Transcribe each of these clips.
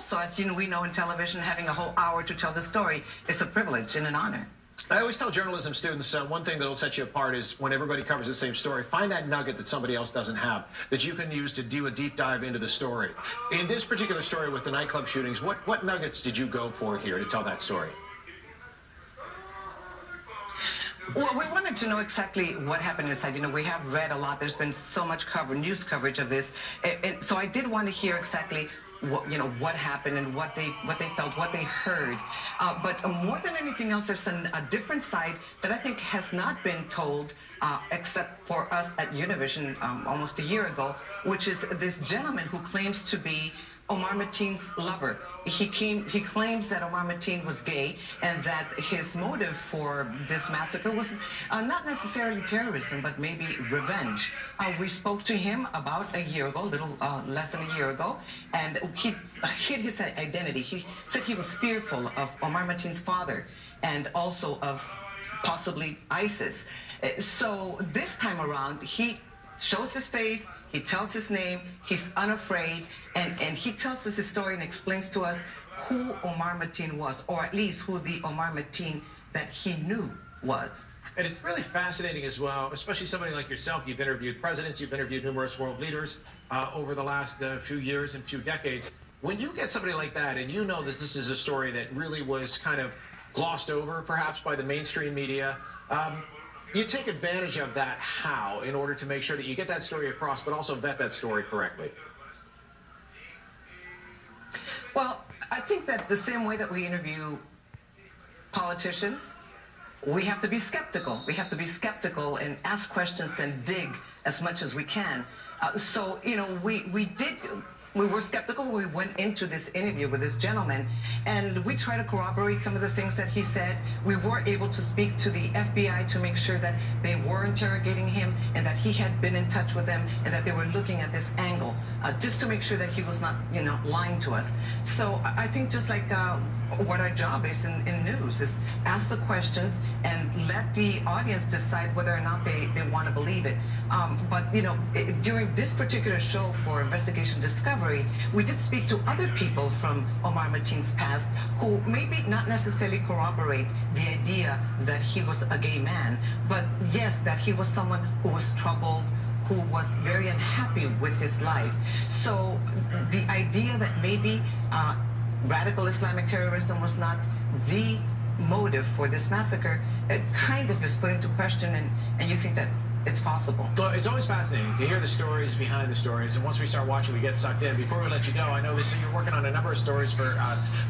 also, as you know, we know in television, having a whole hour to tell the story is a privilege and an honor. I always tell journalism students one thing that will set you apart is when everybody covers the same story, find that nugget that somebody else doesn't have that you can use to do a deep dive into the story. In this particular story with the nightclub shootings, what nuggets did you go for here to tell that story? Well, we wanted to know exactly what happened inside. You know, we have read a lot. There's been so much news coverage of this. And so I did want to hear exactly what happened and what they felt, what they heard. But more than anything else, there's a different side that I think has not been told except for us at Univision almost a year ago, which is this gentleman who claims to be Omar Mateen's lover. He claims that Omar Mateen was gay and that his motive for this massacre was not necessarily terrorism, but maybe revenge. We spoke to him about a year ago, a little less than a year ago, and he hid his identity. He said he was fearful of Omar Mateen's father and also of possibly ISIS. So this time around, he shows his face, he tells his name, he's unafraid, and he tells us his story and explains to us who Omar Mateen was, or at least who the Omar Mateen that he knew was. And it's really fascinating as well, especially somebody like yourself. You've interviewed presidents, you've interviewed numerous world leaders over the last few years and few decades. When you get somebody like that and you know that this is a story that really was kind of glossed over perhaps by the mainstream media, you take advantage of that how in order to make sure that you get that story across, but also vet that story correctly? Well, I think that the same way that we interview politicians, we have to be skeptical. We have to be skeptical and ask questions and dig as much as we can. So, you know, we were skeptical when we went into this interview with this gentleman, and we tried to corroborate some of the things that he said. We were able to speak to the FBI to make sure that they were interrogating him and that he had been in touch with them and that they were looking at this angle, just to make sure that he was not, lying to us. So I think just like what our job is in news is ask the questions and let the audience decide whether or not they want to believe it. But, during this particular show for Investigation Discovery, we did speak to other people from Omar Mateen's past who maybe not necessarily corroborate the idea that he was a gay man, but yes, that he was someone who was troubled, who was very unhappy with his life. So the idea that maybe radical Islamic terrorism was not the motive for this massacre, it kind of is put into question, and you think that it's possible. Well, it's always fascinating to hear the stories behind the stories, and once we start watching, we get sucked in. Before we let you go, I know you're working on a number of stories for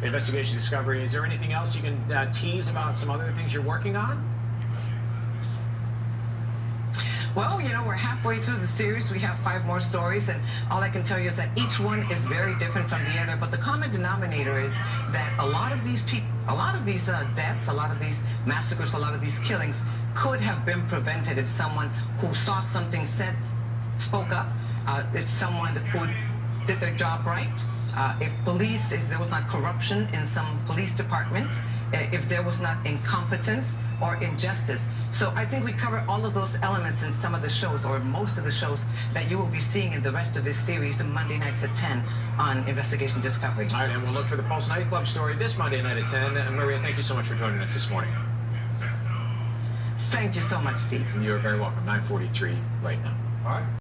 Investigation Discovery. Is there anything else you can tease about some other things you're working on? Well, we're halfway through the series. We have 5 more stories, and all I can tell you is that each one is very different from the other. But the common denominator is that a lot of these deaths, a lot of these massacres, a lot of these killings could have been prevented if someone who saw something spoke up, if someone who did their job right, if there was not corruption in some police departments, if there was not incompetence or injustice. So I think we cover all of those elements in some of the shows, or most of the shows that you will be seeing in the rest of this series on Monday nights at 10 on Investigation Discovery. All right, and we'll look for the Pulse nightclub story this Monday night at 10. Maria, thank you so much for joining us this morning. Thank you so much, Steve. You're very welcome. 9:43 right now. All right.